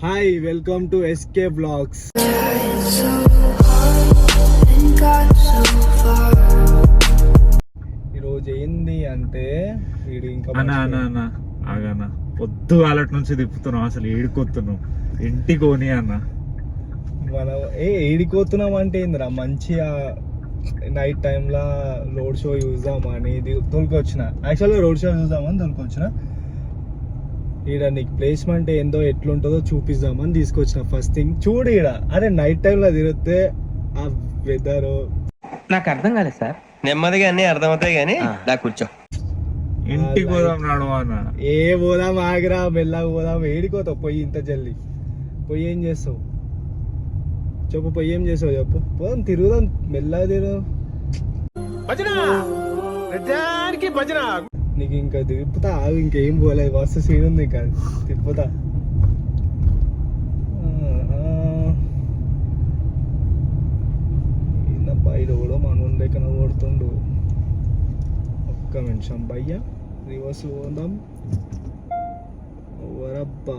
Hi welcome to SK blogs. ఈరోజు ఏంది అంటే వీడు ఇంకా ఆగన్నా పొద్దు వాళ్ళటి నుంచి తిప్పుతున్నాం, అసలు ఏడుకొస్తున్నాం ఇంటికి పోనీ అన్న. మనం ఏడిపోతున్నాం అంటే ఏందిరా, మంచిగా నైట్ టైంలో రోడ్ షో చూద్దామని తోలుకొచ్చిన. యాక్చువల్గా రోడ్ షో చూద్దామని తోలుకొచ్చిన. ఈడ నీకు ప్లేస్మెంట్ ఏందో ఎట్లుంటుందో చూపిద్దామని తీసుకొచ్చిన. ఫస్ట్ థింగ్ చూడు ఈడ, అరే నైట్ టైంలో తిరిగితే ఆ వెదర్ నాకు అర్థం కాలేదు సార్. నెమ్మదిగా అన్ని అర్థమవుతాయి కానీ దా కూర్చో. ఇంటికి పోదాం నాడు అన్న. ఏ పోదాం, ఆగిరా, మెల్లగా పోదాం. ఏడిపోతావు పోయి ఇంత జల్దీ? పోయి ఏం చేస్తావు చెప్పు, పోయి ఏం చేసావు చెప్పు. పోదాం, తిరుగుదాం, మెల్లగా తిరుగు. నీకు ఇంకా తిప్పుతా, ఇంకేం పోలేదు, మస్తు సీన్ ఉంది ఇంకా తిప్పుతా. బయట కూడా మనం లెక్కన కొడుతుండు. ఒక్క నిమిషం భయ్యా, రివర్స్ పోదాం. వరబ్బా,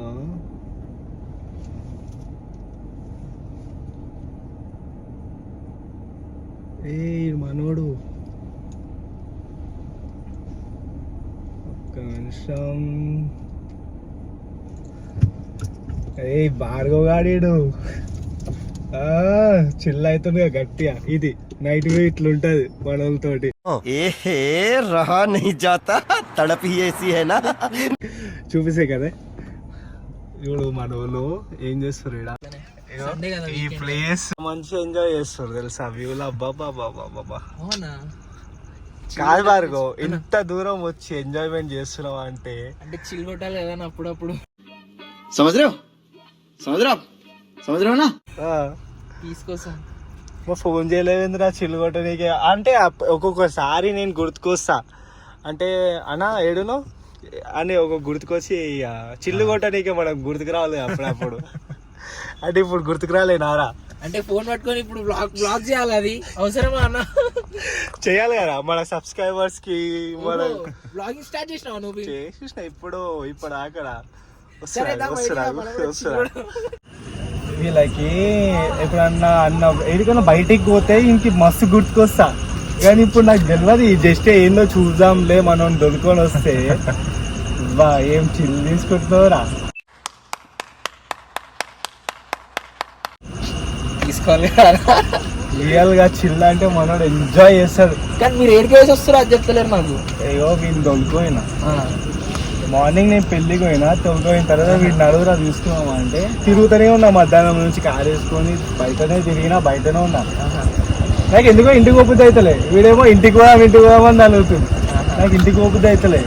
ఏ మనోడు. ఒక్క నిమిషం. ఏ భార్గవ్ గాడీడు చిల్ అవుతుందిగా గట్టిగా. ఇది నైట్ వ్యూ ఇట్లుంటది మనోళ్ళతోటి. ఏహే రహా నహీ జాతా, తడపి ఏసీ హైనా. చూపిసే కదా చూడు మనోళ్ళు ఏం చేస్తారు ఈడ. ఈ ప్లేస్ మంచిగా ఎంజాయ్ చేస్తారు తెలుసా, వ్యూలో. అబ్బాబా బాబా కాదు భార్గవ్, ఇంత దూరం వచ్చి ఎంజాయ్మెంట్ చేస్తున్నావు అంటే చిల్ కొట్టాలి కదా అప్పుడప్పుడు. సముద్రం తీసుకోసం మా ఫోన్ చేయలేదురా చిల్లు కొట్టనీకే. అంటే ఒక్కొక్కసారి నేను గుర్తుకొస్తా, అంటే అన్నా ఏడునో అని ఒక గుర్తుకొచ్చి చిల్లు కొట్టనీకే మనకు గుర్తుకు రావాలి అప్పుడప్పుడు. అంటే ఇప్పుడు గుర్తుకు రాలేనారా? అంటే ఫోన్ పట్టుకొని ఇప్పుడు బ్లాగ్ చేయాలి, అది అవసరమా అన్న? చేయాలి కదా మన సబ్స్క్రైబర్స్ కి. బ్లాగింగ్ స్టార్ట్ చేసినావు నువ్వు? చేసిన ఇప్పుడు అక్కడ వస్తురా. వీళ్ళకి ఎప్పుడన్నా ఎక్కడికన్నా బయటికి పోతే ఇంక మస్తు గుర్తుకొస్తా, కానీ ఇప్పుడు నాకు తెలియదు. జస్ట్ ఏందో చూద్దాంలే మనం దొరుకుని వస్తే. బా ఏం చిల్ తీసుకుంటున్నావురా. తీసుకోవాలి రియల్ గా చిల్ అంటే మనోడు ఎంజాయ్ చేస్తాడు. కానీ మీరు ఏడికి వేసి వస్తారు అది చెప్తలేరు నాకు. అయ్యో వీళ్ళు దొరికిపోయినా మార్నింగ్ నేను పెళ్లికి పోయినా, తొలిపోయిన తర్వాత వీడిని నడుగురా తీసుకున్నాం అంటే తిరుగుతూనే ఉన్నా. మధ్యాహ్నం నుంచి కారు వేసుకొని బయటనే తిరిగినా, బయటనే ఉన్నా. నాకు ఎందుకో ఇంటికి పోబుద్ది అవుతలే. వీడేమో ఇంటికి పోదామని అడుగుతుంది, నాకు ఇంటికి పోబుద్ది అవుతలే.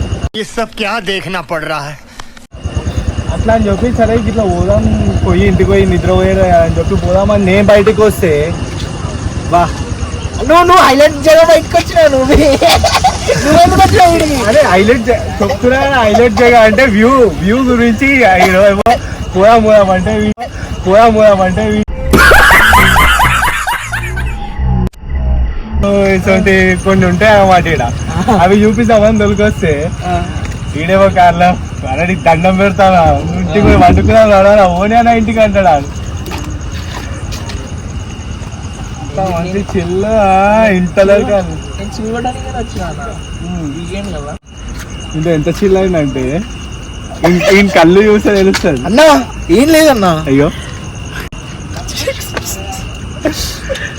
అట్లా అని చెప్పి సరే ఇట్లా పోదాం, పోయి ఇంటికి పోయి నిద్ర పోయారు అని చెప్పి పోదామని నేను బయటకు వస్తే బా నువ్వు హైలైట్ జగ బయటకు వచ్చినావు. నువ్వెందుకు వచ్చినావు? అదే హైలైట్ చెప్తున్నా. హైలైట్ జగ అంటే వ్యూ గురించి పోదాం అంటే కొన్ని ఉంటాయి అన్నమాట ఈడ. అవి చూపిస్తామని తొలికొస్తే ఈడేమో కార్లో అరే దండం పెడతానా, ఇంటికి పోయి వండుకున్నా ఓనే అన్న ఇంటికి అంటాడు. మంచి చిల్లు ఇంతలో ఇంకా ఎంత చిల్ అయిందంటే ఈయన కళ్ళు చూస్తే తెలుస్తుంది. అన్నా ఏం లేదన్నా. అయ్యో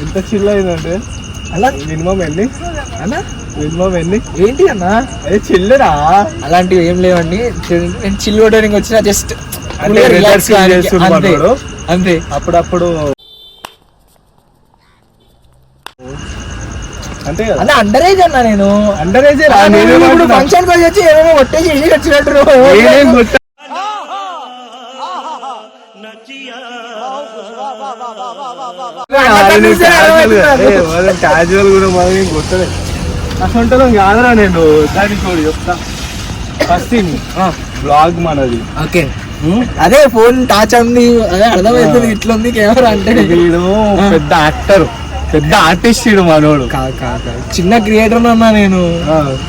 ఎంత చిల్ అయిందంటే అలా మినిమం ఎన్ని ఏంటి అన్నా? అదే చిల్లురా. అలాంటివి ఏం లేవండి. నేను చిల్ కొట్టడానికి వచ్చిన జస్ట్ అంతే. అప్పుడప్పుడు అంటే అలా అండర్ ఏజ్ అన్నా. నేను అండర్ ఏజ్ ఫంక్షన్ వచ్చి ఏమేమో కొట్టేసి ఇంటికి వచ్చినట్టు. క్యాజువల్ కూడా మనం కొట్టలేదు అసలు కాదురా. నేను దానికి కూడా చెప్తా. ఫస్ట్ బ్లాగ్ మనది. ఓకే అదే ఫోన్ టాచ్ ఉంది, అదే అర్థమవుతుంది. ఇట్లా ఉంది కెమెరా అంటే. వీడు పెద్ద యాక్టర్, పెద్ద ఆర్టిస్ట్ ఇడు మనోడు. కాదు చిన్న క్రియేటర్ అన్నా నేను,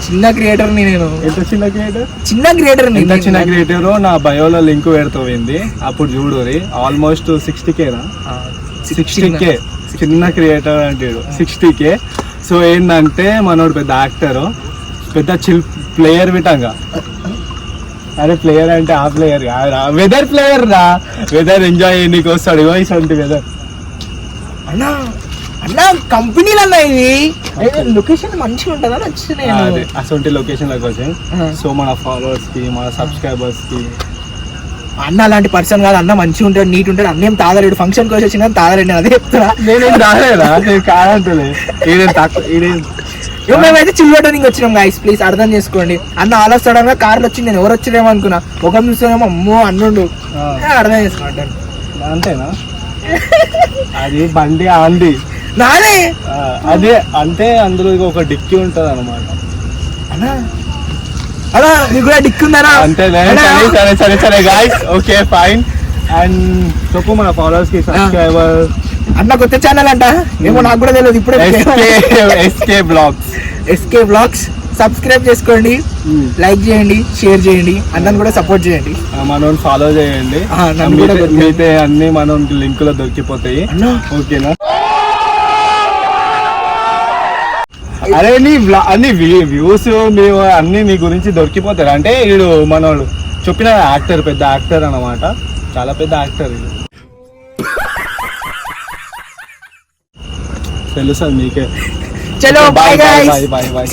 చిన్న క్రియేటర్ ని నేను. ఎంత చిన్న క్రియేటర్? చిన్న క్రియేటర్ ఎంత చిన్న క్రియేటర్ నా బయోలో లింక్ పెడతాయింది అప్పుడు చూడు. ఆల్మోస్ట్ 60K 60K చిన్న క్రియేటర్ అంటాడు 60K. సో ఏంటంటే మనోడు పెద్ద యాక్టర్, పెద్ద చిల్ ప్లేయర్ విటంగా. అరే ప్లేయర్ అంటే ఆ ప్లేయర్ కాదురా, వెదర్ ప్లేయర్ రా. వెదర్ ఎంజాయ్ నీకు వస్తాడు ఇటువంటి వెదర్. అన్నా అన్నా కంపెనీలు అన్నా ఇవి, లొకేషన్ మంచిగా ఉంటుందా నచ్చింది అదే అటువంటి లొకేషన్ లకు వచ్చాయి. సో మన ఫాలోవర్స్ కి మన సబ్స్క్రైబర్స్ కి అన్న అలాంటి పర్సన్ కాదు, అన్న మంచిగా ఉంటాడు, నీట్ ఉంటాడు, అన్నేం తాగలేడు. ఫంక్షన్ కోసం వచ్చిన తాగలేడు, అదే చెప్తున్నా. నేనేం రాలేదా, నేను కాదంటలే. ఈడేం తక్కువ మేమైతే చిల్వడానికి వచ్చినాం గాయస్, ప్లీజ్ అర్థం చేసుకోండి. అన్న ఆల్ ఆఫ్ సడన్ గా కార్లు వచ్చింది, నేను ఎవరు వచ్చినేమో అనుకున్నా. ముఖం చూస్తేనేమో అమ్మో అన్నుండు, అర్థం చేసుకుంటాను. అంతేనా? అది బండి ఆంది నానే అదే అంటే అందులో ఒక డిక్కీ ఉంటది అనమాట. అన్నా అలా నీకు కూడా డిక్ ఉందనా? అంతేలే. సరే సరే సరే గాయ్స్, ఓకే ఫైన్. అండ్ చెప్పు మన ఫాలోవర్స్ కి సబ్స్క్రైబర్. అన్న కొత్త ఛానల్ అంట, ఏమో నాకు కూడా తెలియదు ఇప్పుడే. ఎస్కే బ్లాగ్స్ సబ్స్క్రైబ్ చేసుకోండి, లైక్ చేయండి, షేర్ చేయండి, అన్నను కూడా సపోర్ట్ చేయండి, మనం ఫాలో చేయండి. మీతే అన్ని మనం లింక్ లో దొరికిపోతాయి. ఓకేనా? అరే నీ అన్ని వ్యూస్ మేము అన్ని నీ గురించి దొరికిపోతారు. అంటే వీడు మనోడు చెప్పిన యాక్టర్, పెద్ద యాక్టర్ అన్నమాట, చాలా పెద్ద యాక్టర్ వీడు. తెలుసా మీకే. చలో బాయ్ బాయ్ బాయ్ బాయ్.